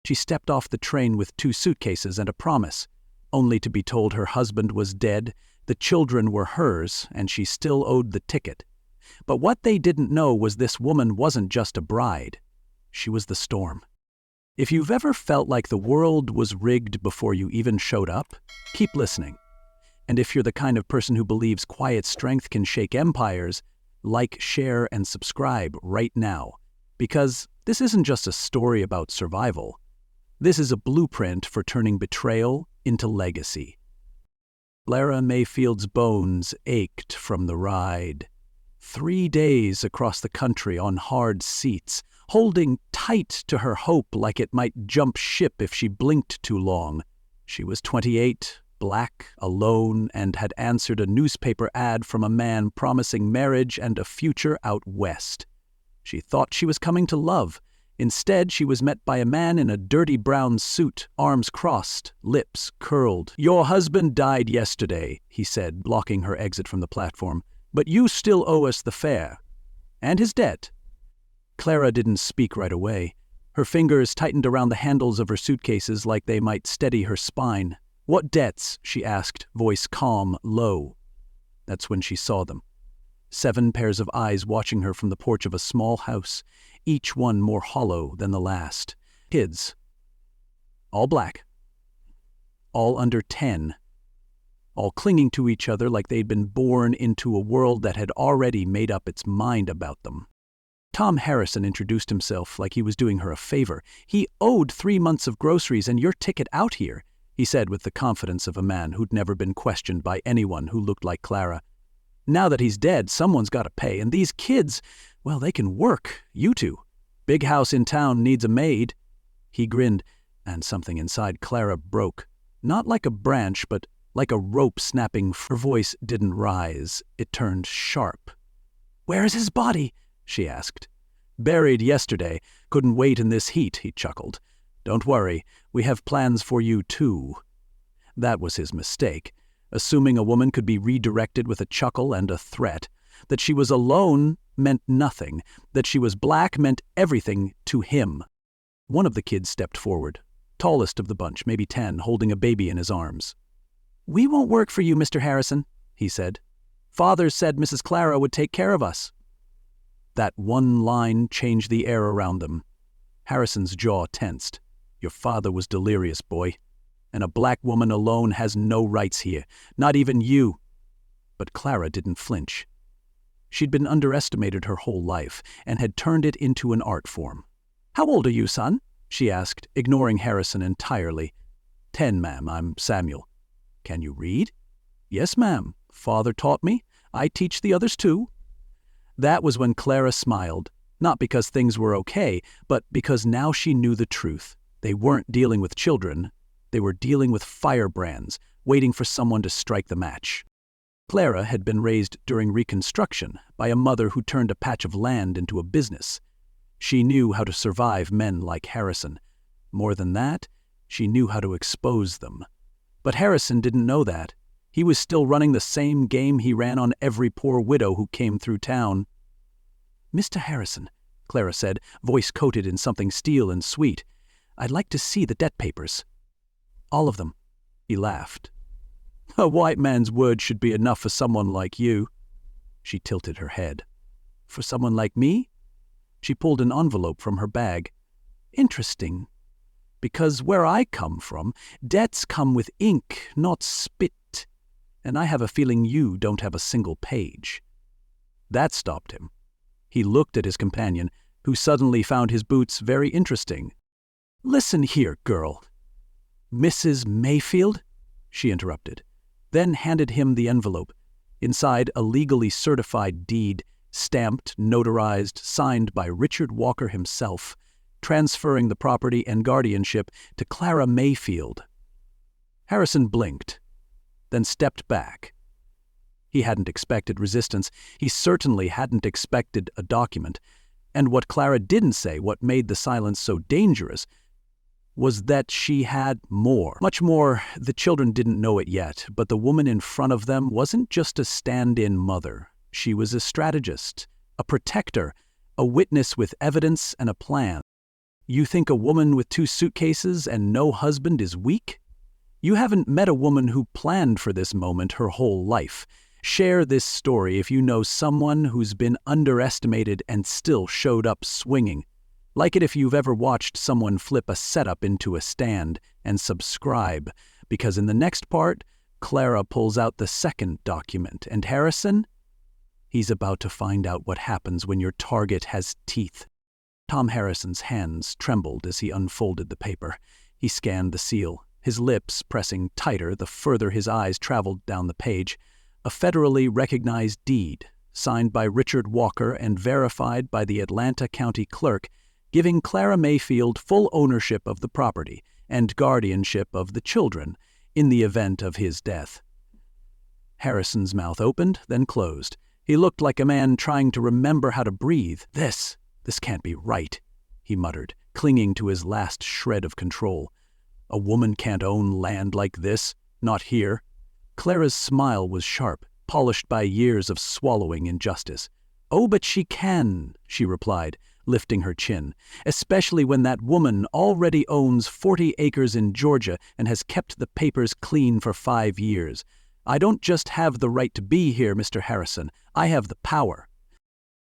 She stepped off the train with 2 suitcases and a promise, only to be told her husband was dead, the children were hers, and she still owed the ticket. But what they didn't know was this woman wasn't just a bride. She was the storm. If you've ever felt like the world was rigged before you even showed up, keep listening. And if you're the kind of person who believes quiet strength can shake empires, like, share, and subscribe right now. Because this isn't just a story about survival. This is a blueprint for turning betrayal into legacy. Clara Mayfield's bones ached from the ride. 3 days across the country on hard seats, holding tight to her hope like it might jump ship if she blinked too long. She was 28, black, alone, and had answered a newspaper ad from a man promising marriage and a future out west. She thought she was coming to love. Instead, she was met by a man in a dirty brown suit, arms crossed, lips curled. "Your husband died yesterday," he said, blocking her exit from the platform. "But you still owe us the fare. And his debt." Clara didn't speak right away. Her fingers tightened around the handles of her suitcases like they might steady her spine. "What debts?" she asked, voice calm, low. That's when she saw them. 7 pairs of eyes watching her from the porch of a small house, each one more hollow than the last. Kids. All black. All under 10. All clinging to each other like they'd been born into a world that had already made up its mind about them. Tom Harrison introduced himself like he was doing her a favor. "He owed 3 months of groceries and your ticket out here," he said with the confidence of a man who'd never been questioned by anyone who looked like Clara. "Now that he's dead, someone's got to pay, and these kids, well, they can work, you two. Big house in town needs a maid." He grinned, and something inside Clara broke. Not like a branch, but like a rope snapping. Her voice didn't rise. It turned sharp. "Where is his body?" she asked. "Buried yesterday. Couldn't wait in this heat," he chuckled. "Don't worry, we have plans for you too." That was his mistake. Assuming a woman could be redirected with a chuckle and a threat. That she was alone meant nothing. That she was black meant everything to him. One of the kids stepped forward, tallest of the bunch, maybe 10, holding a baby in his arms. "We won't work for you, Mr. Harrison," he said. "Father said Mrs. Clara would take care of us." That one line changed the air around them. Harrison's jaw tensed. "Your father was delirious, boy. And a black woman alone has no rights here, not even you." But Clara didn't flinch. She'd been underestimated her whole life and had turned it into an art form. "How old are you, son?" she asked, ignoring Harrison entirely. 10, ma'am. I'm Samuel." "Can you read?" "Yes, ma'am. Father taught me. I teach the others too." That was when Clara smiled, not because things were okay, but because now she knew the truth. They weren't dealing with children. They were dealing with firebrands, waiting for someone to strike the match. Clara had been raised during Reconstruction by a mother who turned a patch of land into a business. She knew how to survive men like Harrison. More than that, she knew how to expose them. But Harrison didn't know that. He was still running the same game he ran on every poor widow who came through town. "Mr. Harrison," Clara said, voice coated in something steel and sweet, "I'd like to see the debt papers." "All of them." He laughed. "A white man's word should be enough for someone like you." She tilted her head. "For someone like me?" She pulled an envelope from her bag. "Interesting. Because where I come from, debts come with ink, not spit. And I have a feeling you don't have a single page." That stopped him. He looked at his companion, who suddenly found his boots very interesting. "Listen here, girl." "Mrs. Mayfield?" she interrupted, then handed him the envelope. Inside, a legally certified deed, stamped, notarized, signed by Richard Walker himself, transferring the property and guardianship to Clara Mayfield. Harrison blinked, then stepped back. He hadn't expected resistance. He certainly hadn't expected a document. And what Clara didn't say, what made the silence so dangerous, was that she had more. Much more. The children didn't know it yet, but the woman in front of them wasn't just a stand-in mother. She was a strategist, a protector, a witness with evidence and a plan. You think a woman with 2 suitcases and no husband is weak? You haven't met a woman who planned for this moment her whole life. Share this story if you know someone who's been underestimated and still showed up swinging. Like it if you've ever watched someone flip a setup into a stand, and subscribe, because in the next part, Clara pulls out the second document, and Harrison? He's about to find out what happens when your target has teeth. Tom Harrison's hands trembled as he unfolded the paper. He scanned the seal, his lips pressing tighter the further his eyes traveled down the page. A federally recognized deed, signed by Richard Walker and verified by the Atlanta County Clerk, giving Clara Mayfield full ownership of the property and guardianship of the children in the event of his death. Harrison's mouth opened, then closed. He looked like a man trying to remember how to breathe. This can't be right, he muttered, clinging to his last shred of control. A woman can't own land like this, not here. Clara's smile was sharp, polished by years of swallowing injustice. Oh, but she can, she replied, lifting her chin, especially when that woman already owns 40 acres in Georgia and has kept the papers clean for 5 years. I don't just have the right to be here, Mr. Harrison. I have the power.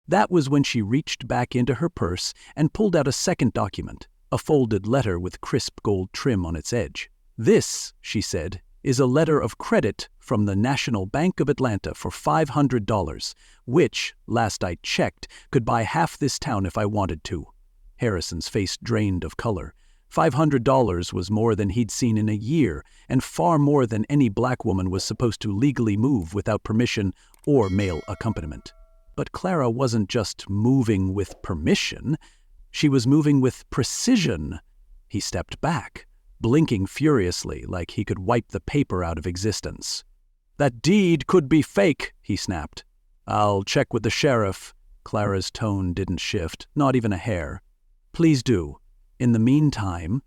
That was when she reached back into her purse and pulled out a second document, a folded letter with crisp gold trim on its edge. This, she said, is a letter of credit from the National Bank of Atlanta for $500, which, last I checked, could buy half this town if I wanted to. Harrison's face drained of color. $500 was more than he'd seen in a year, and far more than any black woman was supposed to legally move without permission or male accompaniment. But Clara wasn't just moving with permission. She was moving with precision. He stepped back, blinking furiously like he could wipe the paper out of existence. That deed could be fake, he snapped. I'll check with the sheriff. Clara's tone didn't shift, not even a hair. Please do. In the meantime,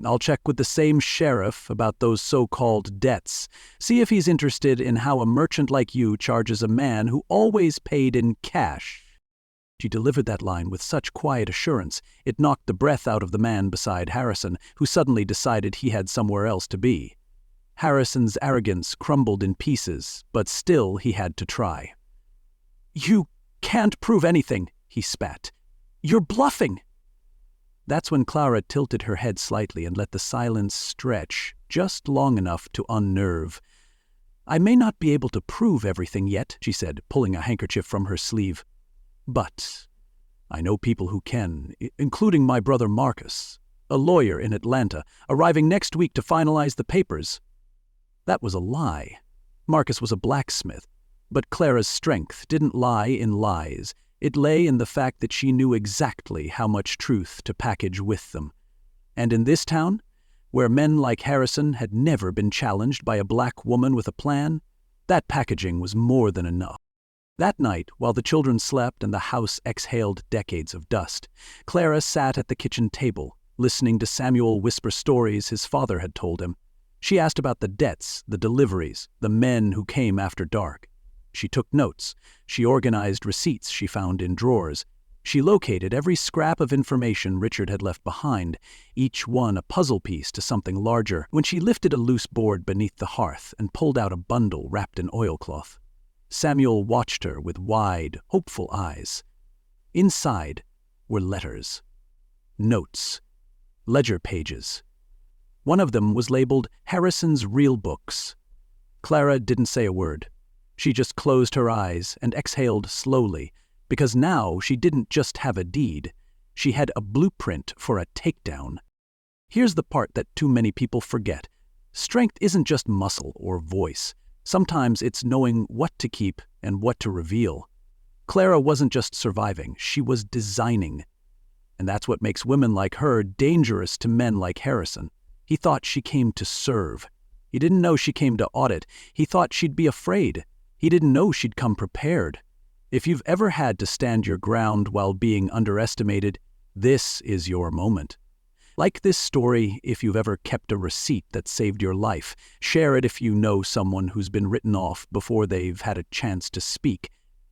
I'll check with the same sheriff about those so-called debts. See if he's interested in how a merchant like you charges a man who always paid in cash. She delivered that line with such quiet assurance, it knocked the breath out of the man beside Harrison, who suddenly decided he had somewhere else to be. Harrison's arrogance crumbled in pieces, but still he had to try. You can't prove anything, he spat. You're bluffing. That's when Clara tilted her head slightly and let the silence stretch, just long enough to unnerve. I may not be able to prove everything yet, she said, pulling a handkerchief from her sleeve. But I know people who can, including my brother Marcus, a lawyer in Atlanta, arriving next week to finalize the papers. That was a lie. Marcus was a blacksmith, but Clara's strength didn't lie in lies. It lay in the fact that she knew exactly how much truth to package with them. And in this town, where men like Harrison had never been challenged by a black woman with a plan, that packaging was more than enough. That night, while the children slept and the house exhaled decades of dust, Clara sat at the kitchen table, listening to Samuel whisper stories his father had told him. She asked about the debts, the deliveries, the men who came after dark. She took notes. She organized receipts she found in drawers. She located every scrap of information Richard had left behind, each one a puzzle piece to something larger, when she lifted a loose board beneath the hearth and pulled out a bundle wrapped in oilcloth. Samuel watched her with wide, hopeful eyes. Inside were letters, notes, ledger pages. One of them was labeled Harrison's Real Books. Clara didn't say a word. She just closed her eyes and exhaled slowly, because now she didn't just have a deed. She had a blueprint for a takedown. Here's the part that too many people forget. Strength isn't just muscle or voice. Sometimes it's knowing what to keep and what to reveal. Clara wasn't just surviving, she was designing. And that's what makes women like her dangerous to men like Harrison. He thought she came to serve. He didn't know she came to audit. He thought she'd be afraid. He didn't know she'd come prepared. If you've ever had to stand your ground while being underestimated, this is your moment. Like this story, if you've ever kept a receipt that saved your life, share it if you know someone who's been written off before they've had a chance to speak,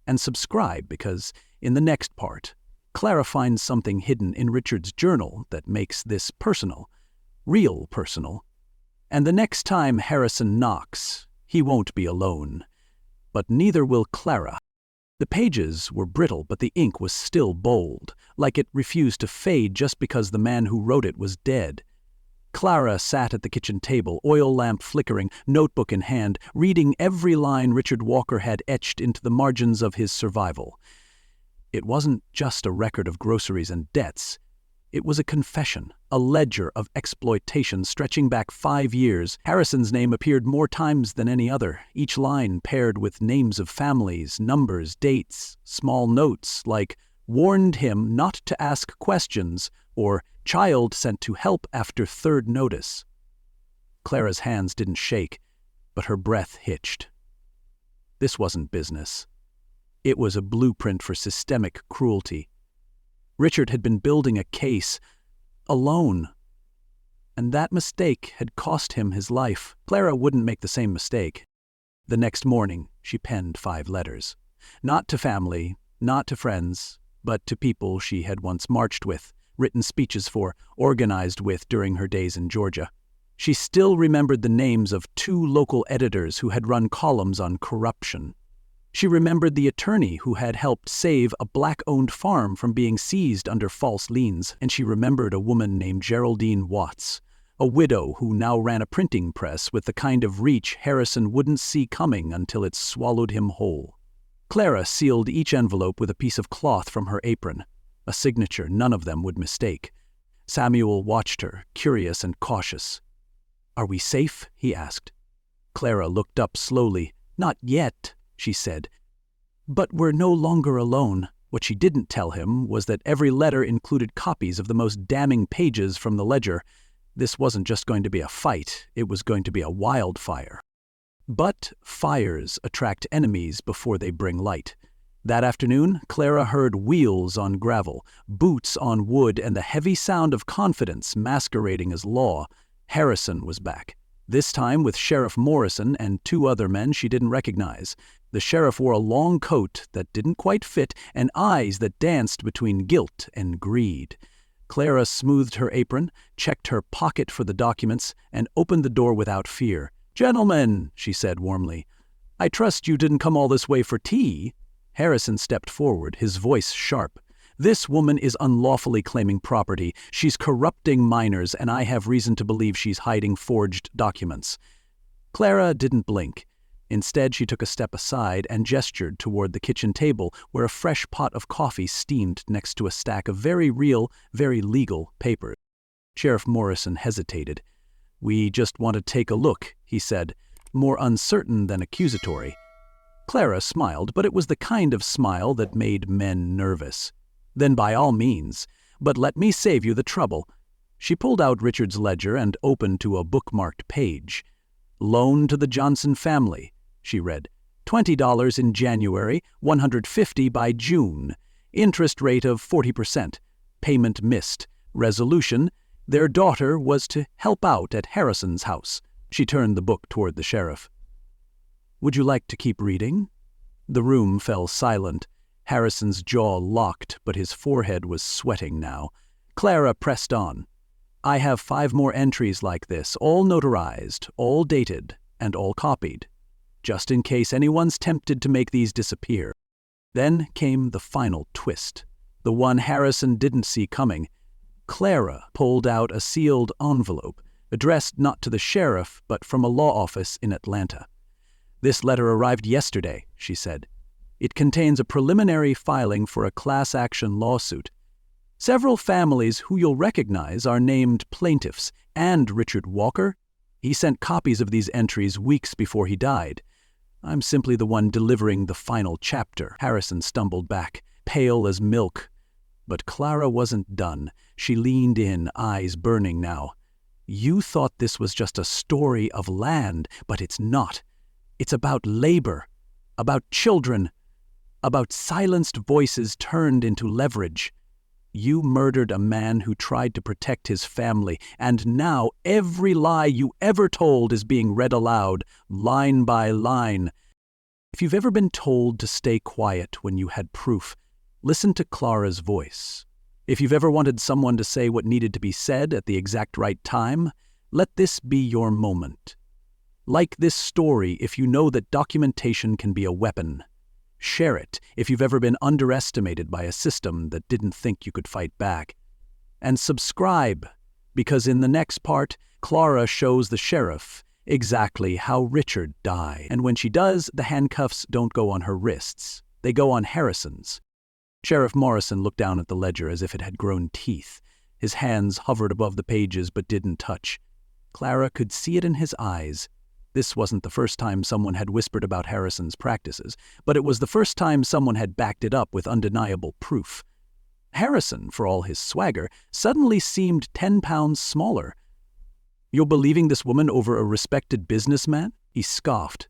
and subscribe because in the next part, Clara finds something hidden in Richard's journal that makes this personal, real personal. And the next time Harrison knocks, he won't be alone. But neither will Clara. The pages were brittle, but the ink was still bold, like it refused to fade just because the man who wrote it was dead. Clara sat at the kitchen table, oil lamp flickering, notebook in hand, reading every line Richard Walker had etched into the margins of his survival. It wasn't just a record of groceries and debts. It was a confession, a ledger of exploitation stretching back 5 years. Harrison's name appeared more times than any other, each line paired with names of families, numbers, dates, small notes like "warned him not to ask questions" or "child sent to help after third notice." Clara's hands didn't shake, but her breath hitched. This wasn't business. It was a blueprint for systemic cruelty. Richard had been building a case, alone. And that mistake had cost him his life. Clara wouldn't make the same mistake. The next morning, she penned 5 letters. Not to family, not to friends, but to people she had once marched with, written speeches for, organized with during her days in Georgia. She still remembered the names of 2 local editors who had run columns on corruption. She remembered the attorney who had helped save a black-owned farm from being seized under false liens, and she remembered a woman named Geraldine Watts, a widow who now ran a printing press with the kind of reach Harrison wouldn't see coming until it swallowed him whole. Clara sealed each envelope with a piece of cloth from her apron, a signature none of them would mistake. Samuel watched her, curious and cautious. "Are we safe?" he asked. Clara looked up slowly. "Not yet," she said. "But we're no longer alone." What she didn't tell him was that every letter included copies of the most damning pages from the ledger. This wasn't just going to be a fight, it was going to be a wildfire. But fires attract enemies before they bring light. That afternoon, Clara heard wheels on gravel, boots on wood, and the heavy sound of confidence masquerading as law. Harrison was back. This time with Sheriff Morrison and 2 other men she didn't recognize. The sheriff wore a long coat that didn't quite fit and eyes that danced between guilt and greed. Clara smoothed her apron, checked her pocket for the documents, and opened the door without fear. "Gentlemen," she said warmly, "I trust you didn't come all this way for tea." Harrison stepped forward, his voice sharp. "This woman is unlawfully claiming property. She's corrupting minors, and I have reason to believe she's hiding forged documents." Clara didn't blink. Instead, she took a step aside and gestured toward the kitchen table where a fresh pot of coffee steamed next to a stack of very real, very legal papers. Sheriff Morrison hesitated. "We just want to take a look," he said, more uncertain than accusatory. Clara smiled, but it was the kind of smile that made men nervous. "Then by all means, but let me save you the trouble." She pulled out Richard's ledger and opened to a bookmarked page. "Loan to the Johnson family," she read. $20 in January, $150 by June. Interest rate of 40%. Payment missed. Resolution: their daughter was to help out at Harrison's house. She turned the book toward the sheriff. "Would you like to keep reading?" The room fell silent. Harrison's jaw locked, but his forehead was sweating now. Clara pressed on. "I have 5 more entries like this, all notarized, all dated, and all copied, just in case anyone's tempted to make these disappear." Then came the final twist, the one Harrison didn't see coming. Clara pulled out a sealed envelope, addressed not to the sheriff, but from a law office in Atlanta. "This letter arrived yesterday," she said. "It contains a preliminary filing for a class-action lawsuit. Several families who you'll recognize are named plaintiffs, and Richard Walker. He sent copies of these entries weeks before he died. I'm simply the one delivering the final chapter." Harrison stumbled back, pale as milk. But Clara wasn't done. She leaned in, eyes burning now. "You thought this was just a story of land, but it's not. It's about labor, about children, about silenced voices turned into leverage. You murdered a man who tried to protect his family, and now every lie you ever told is being read aloud, line by line. If you've ever been told to stay quiet when you had proof, Listen to Clara's voice. If you've ever wanted someone to say what needed to be said at the exact right time, let this be your moment. Like this story if you know that documentation can be a weapon. Share it if you've ever been underestimated by a system that didn't think you could fight back. And subscribe, because in the next part, Clara shows the sheriff exactly how Richard died. And when she does, the handcuffs don't go on her wrists. They go on Harrison's. Sheriff Morrison looked down at the ledger as if it had grown teeth. His hands hovered above the pages but didn't touch. Clara could see it in his eyes. This wasn't the first time someone had whispered about Harrison's practices, but it was the first time someone had backed it up with undeniable proof. Harrison, for all his swagger, suddenly seemed 10 pounds smaller. "You're believing this woman over a respected businessman?" He scoffed.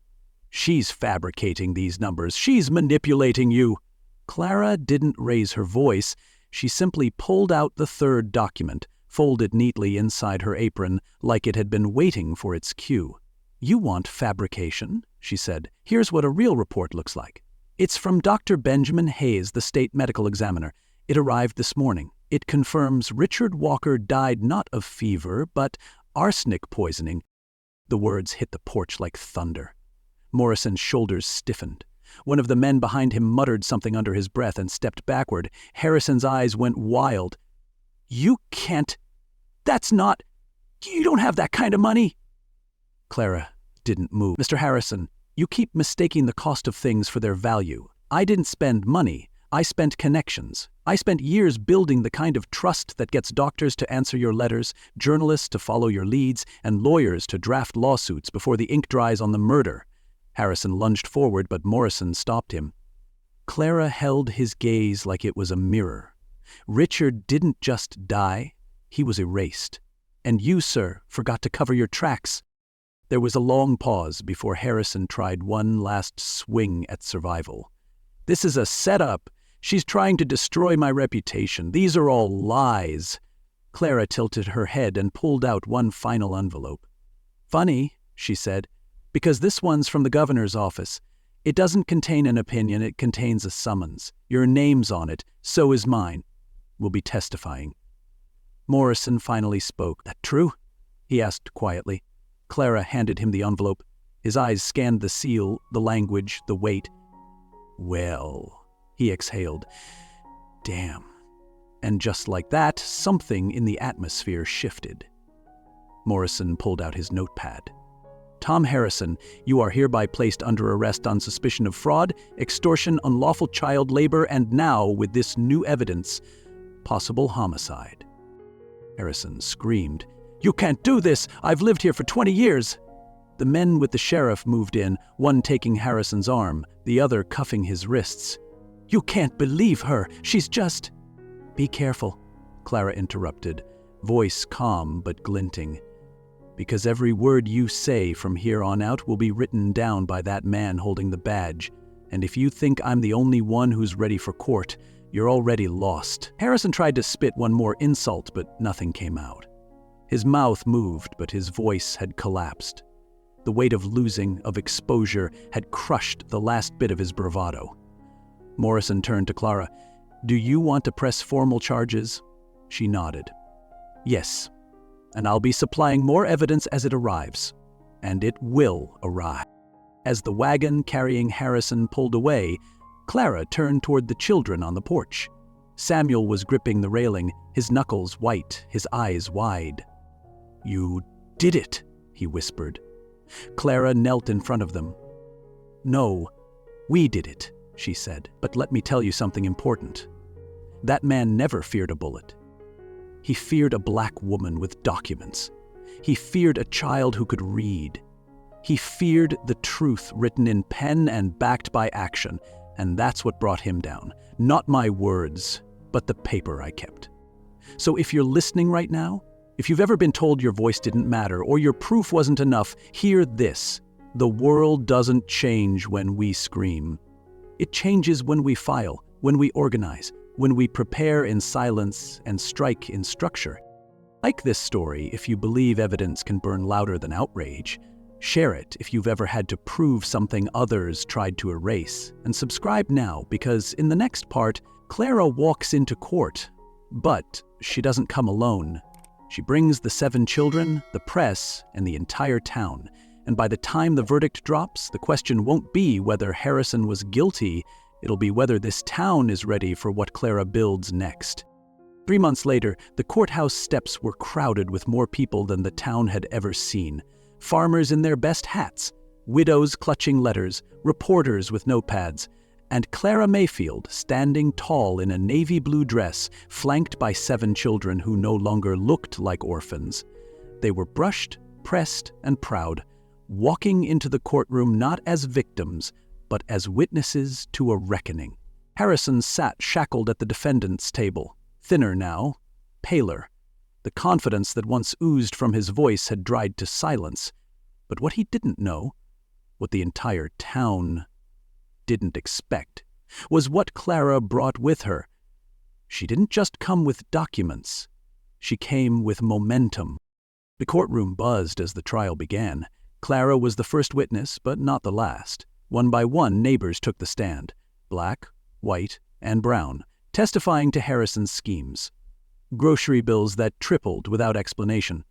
"She's fabricating these numbers. She's manipulating you." Clara didn't raise her voice. She simply pulled out the third document, folded neatly inside her apron, like it had been waiting for its cue. "You want fabrication?" she said. "Here's what a real report looks like. It's from Dr. Benjamin Hayes, the state medical examiner. It arrived this morning. It confirms Richard Walker died not of fever, but arsenic poisoning." The words hit the porch like thunder. Morrison's shoulders stiffened. One of the men behind him muttered something under his breath and stepped backward. Harrison's eyes went wild. "You can't. That's not. You don't have that kind of money." Clara didn't move. "Mr. Harrison, you keep mistaking the cost of things for their value. I didn't spend money. I spent connections. I spent years building the kind of trust that gets doctors to answer your letters, journalists to follow your leads, and lawyers to draft lawsuits before the ink dries on the murder." Harrison lunged forward, but Morrison stopped him. Clara held his gaze like it was a mirror. Richard didn't just die, he was erased. And you, sir, forgot to cover your tracks. There was a long pause before Harrison tried one last swing at survival. "This is a setup. She's trying to destroy my reputation. These are all lies." Clara tilted her head and pulled out one final envelope. "Funny," she said, "because this one's from the governor's office. It doesn't contain an opinion, it contains a summons. Your name's on it, so is mine. We'll be testifying." Morrison finally spoke. "That true?" he asked quietly. Clara handed him the envelope. His eyes scanned the seal, the language, the weight. "Well," he exhaled. "Damn." And just like that, something in the atmosphere shifted. Morrison pulled out his notepad. "Tom Harrison, you are hereby placed under arrest on suspicion of fraud, extortion, unlawful child labor, and now, with this new evidence, possible homicide." Harrison screamed. "You can't do this! I've lived here for 20 years!" The men with the sheriff moved in, one taking Harrison's arm, the other cuffing his wrists. "You can't believe her! She's just—" "Be careful," Clara interrupted, voice calm but glinting. "Because every word you say from here on out will be written down by that man holding the badge, and if you think I'm the only one who's ready for court, you're already lost." Harrison tried to spit one more insult, but nothing came out. His mouth moved, but his voice had collapsed. The weight of losing, of exposure, had crushed the last bit of his bravado. Morrison turned to Clara. "Do you want to press formal charges?" She nodded. "Yes, and I'll be supplying more evidence as it arrives. And it will arrive." As the wagon carrying Harrison pulled away, Clara turned toward the children on the porch. Samuel was gripping the railing, his knuckles white, his eyes wide. "You did it," he whispered. Clara knelt in front of them. "No, we did it," she said. "But let me tell you something important. That man never feared a bullet. He feared a black woman with documents. He feared a child who could read. He feared the truth written in pen and backed by action, and that's what brought him down. Not my words, but the paper I kept. So if you're listening right now, if you've ever been told your voice didn't matter or your proof wasn't enough, hear this. The world doesn't change when we scream. It changes when we file, when we organize, when we prepare in silence and strike in structure. Like this story, if you believe evidence can burn louder than outrage, share it if you've ever had to prove something others tried to erase, and subscribe now because in the next part, Clara walks into court, but she doesn't come alone. She brings the 7 children, the press, and the entire town. And by the time the verdict drops, the question won't be whether Harrison was guilty, it'll be whether this town is ready for what Clara builds next. 3 months later, the courthouse steps were crowded with more people than the town had ever seen. Farmers in their best hats, widows clutching letters, reporters with notepads, and Clara Mayfield standing tall in a navy blue dress, flanked by 7 children who no longer looked like orphans. They were brushed, pressed, and proud, walking into the courtroom not as victims, but as witnesses to a reckoning. Harrison sat shackled at the defendant's table, thinner now, paler. The confidence that once oozed from his voice had dried to silence. But what he didn't know, what the entire town didn't expect, was what Clara brought with her. She didn't just come with documents. She came with momentum. The courtroom buzzed as the trial began. Clara was the first witness, but not the last. One by one, neighbors took the stand, black, white, and brown, testifying to Harrison's schemes. Grocery bills that tripled without explanation.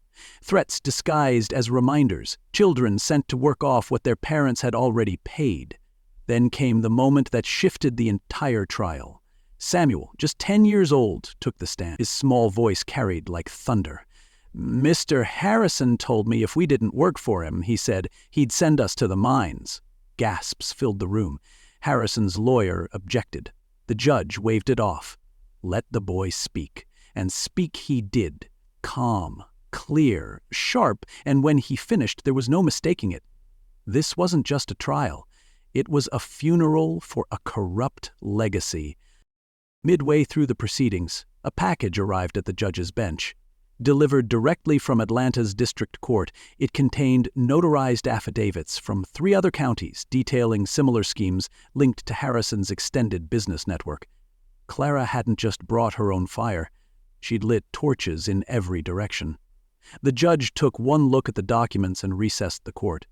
Threats disguised as reminders, children sent to work off what their parents had already paid. Then came the moment that shifted the entire trial. Samuel, just 10 years old, took the stand. His small voice carried like thunder. "Mr. Harrison told me if we didn't work for him, he said, he'd send us to the mines." Gasps filled the room. Harrison's lawyer objected. The judge waved it off. Let the boy speak. And speak he did. Calm, clear, sharp, and when he finished, there was no mistaking it. This wasn't just a trial. It was a funeral for a corrupt legacy. Midway through the proceedings, a package arrived at the judge's bench. Delivered directly from Atlanta's district court, it contained notarized affidavits from 3 other counties detailing similar schemes linked to Harrison's extended business network. Clara hadn't just brought her own fire. She'd lit torches in every direction. The judge took one look at the documents and recessed the court.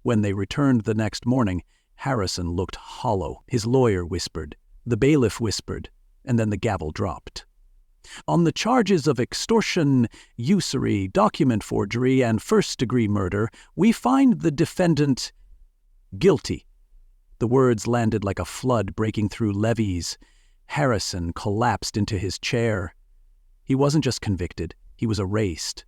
When they returned the next morning, Harrison looked hollow. His lawyer whispered, the bailiff whispered, and then the gavel dropped. On the charges of extortion, usury, document forgery, and first-degree murder, we find the defendant guilty. The words landed like a flood breaking through levees. Harrison collapsed into his chair. He wasn't just convicted, he was erased.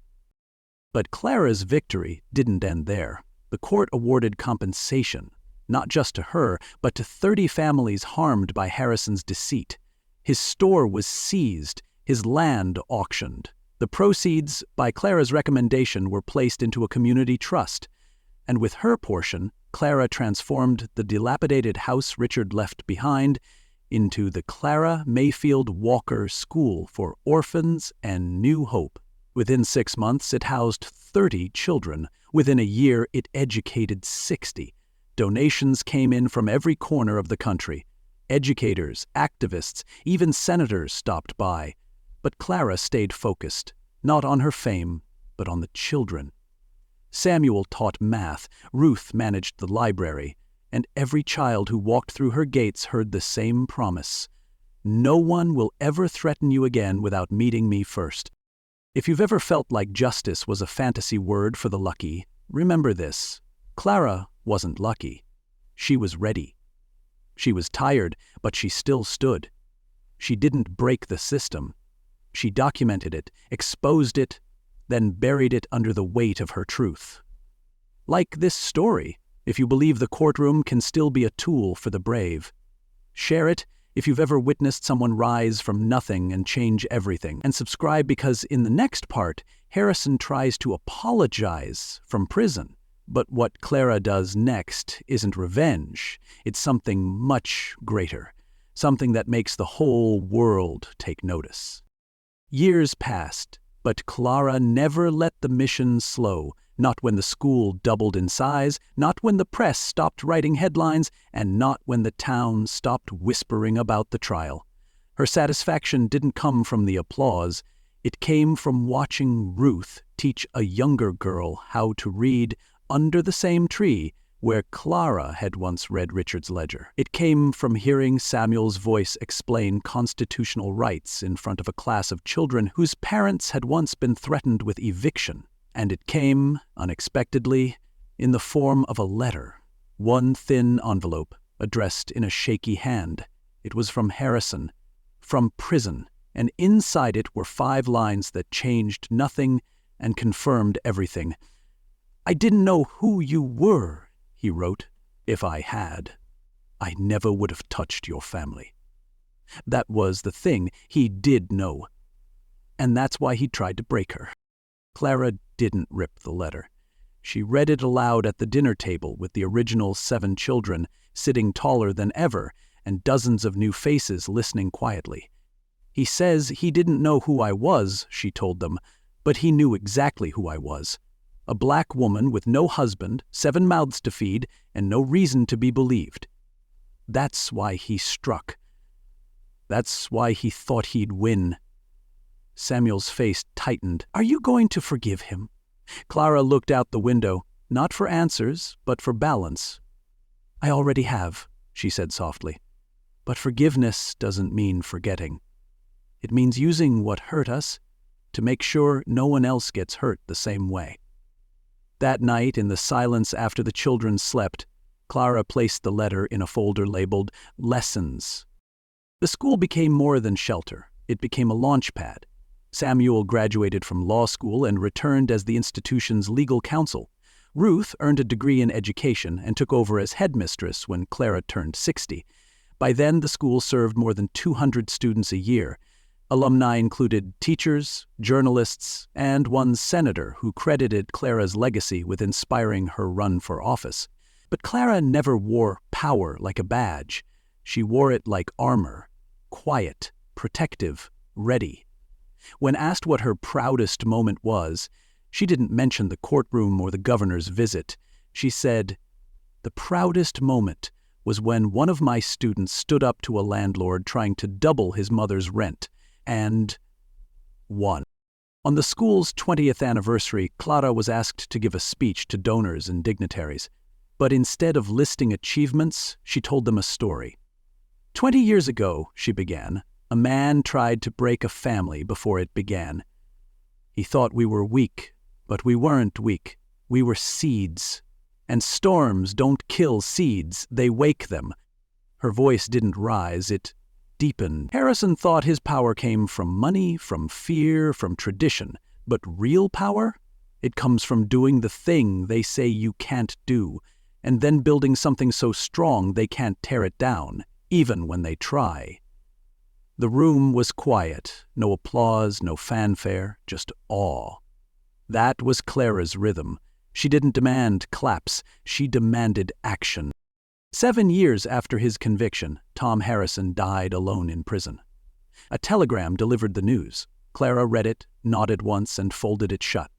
But Clara's victory didn't end there. The court awarded compensation, not just to her, but to 30 families harmed by Harrison's deceit. His store was seized, his land auctioned. The proceeds, by Clara's recommendation, were placed into a community trust. And with her portion, Clara transformed the dilapidated house Richard left behind into the Clara Mayfield Walker School for Orphans and New Hope. Within 6 months, it housed 30 children. Within a year, it educated 60. Donations came in from every corner of the country. Educators, activists, even senators stopped by. But Clara stayed focused, not on her fame, but on the children. Samuel taught math, Ruth managed the library, and every child who walked through her gates heard the same promise. No one will ever threaten you again without meeting me first. If you've ever felt like justice was a fantasy word for the lucky, remember this. Clara wasn't lucky. She was ready. She was tired, but she still stood. She didn't break the system. She documented it, exposed it, then buried it under the weight of her truth. Like this story, if you believe the courtroom can still be a tool for the brave. Share it if you've ever witnessed someone rise from nothing and change everything. And subscribe because in the next part, Harrison tries to apologize from prison. But what Clara does next isn't revenge. It's something much greater. Something that makes the whole world take notice. Years passed, but Clara never let the mission slow, not when the school doubled in size, not when the press stopped writing headlines, and not when the town stopped whispering about the trial. Her satisfaction didn't come from the applause. It came from watching Ruth teach a younger girl how to read under the same tree where Clara had once read Richard's ledger. It came from hearing Samuel's voice explain constitutional rights in front of a class of children whose parents had once been threatened with eviction. And it came, unexpectedly, in the form of a letter, one thin envelope, addressed in a shaky hand. It was from Harrison, from prison, and inside it were 5 lines that changed nothing and confirmed everything. "I didn't know who you were," he wrote. "If I had, I never would have touched your family." That was the thing he did know, and that's why he tried to break her. Clara didn't rip the letter. She read it aloud at the dinner table with the original 7 children sitting taller than ever and dozens of new faces listening quietly. "He says he didn't know who I was," she told them, "but he knew exactly who I was. A black woman with no husband, 7 mouths to feed, and no reason to be believed. That's why he struck. That's why he thought he'd win." Samuel's face tightened. "Are you going to forgive him?" Clara looked out the window, not for answers, but for balance. "I already have," she said softly. "But forgiveness doesn't mean forgetting. It means using what hurt us to make sure no one else gets hurt the same way." That night, in the silence after the children slept, Clara placed the letter in a folder labeled Lessons. The school became more than shelter. It became a launch pad. Samuel graduated from law school and returned as the institution's legal counsel. Ruth earned a degree in education and took over as headmistress when Clara turned 60. By then, the school served more than 200 students a year. Alumni included teachers, journalists, and one senator who credited Clara's legacy with inspiring her run for office. But Clara never wore power like a badge. She wore it like armor, quiet, protective, ready. When asked what her proudest moment was, she didn't mention the courtroom or the governor's visit. She said, "The proudest moment was when one of my students stood up to a landlord trying to double his mother's rent, and won." On the school's 20th anniversary, Clara was asked to give a speech to donors and dignitaries. But instead of listing achievements, she told them a story. "20 years ago," she began, "a man tried to break a family before it began. He thought we were weak, but we weren't weak. We were seeds. And storms don't kill seeds, they wake them." Her voice didn't rise, it deepened. Harrison thought his power came from money, from fear, from tradition. But real power? It comes from doing the thing they say you can't do, and then building something so strong they can't tear it down, even when they try. The room was quiet, no applause, no fanfare, just awe. That was Clara's rhythm. She didn't demand claps, she demanded action. 7 years after his conviction, Tom Harrison died alone in prison. A telegram delivered the news. Clara read it, nodded once, and folded it shut.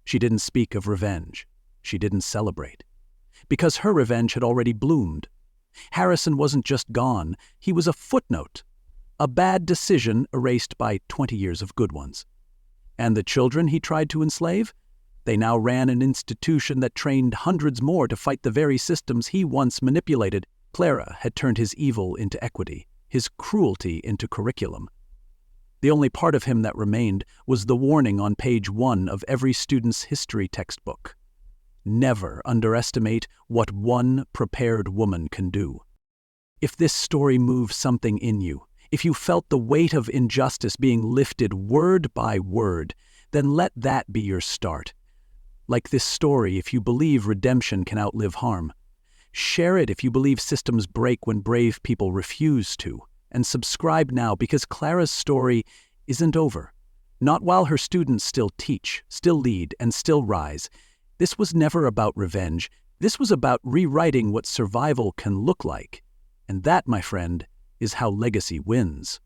She didn't speak of revenge. She didn't celebrate. Because her revenge had already bloomed. Harrison wasn't just gone, he was a footnote. A bad decision erased by 20 years of good ones. And the children he tried to enslave? They now ran an institution that trained hundreds more to fight the very systems he once manipulated. Clara had turned his evil into equity, his cruelty into curriculum. The only part of him that remained was the warning on page 1 of every student's history textbook. Never underestimate what one prepared woman can do. If this story moved something in you, if you felt the weight of injustice being lifted word by word, then let that be your start. Like this story, if you believe redemption can outlive harm. Share it if you believe systems break when brave people refuse to. And subscribe now, because Clara's story isn't over. Not while her students still teach, still lead, and still rise. This was never about revenge. This was about rewriting what survival can look like. And that, my friend, is how legacy wins.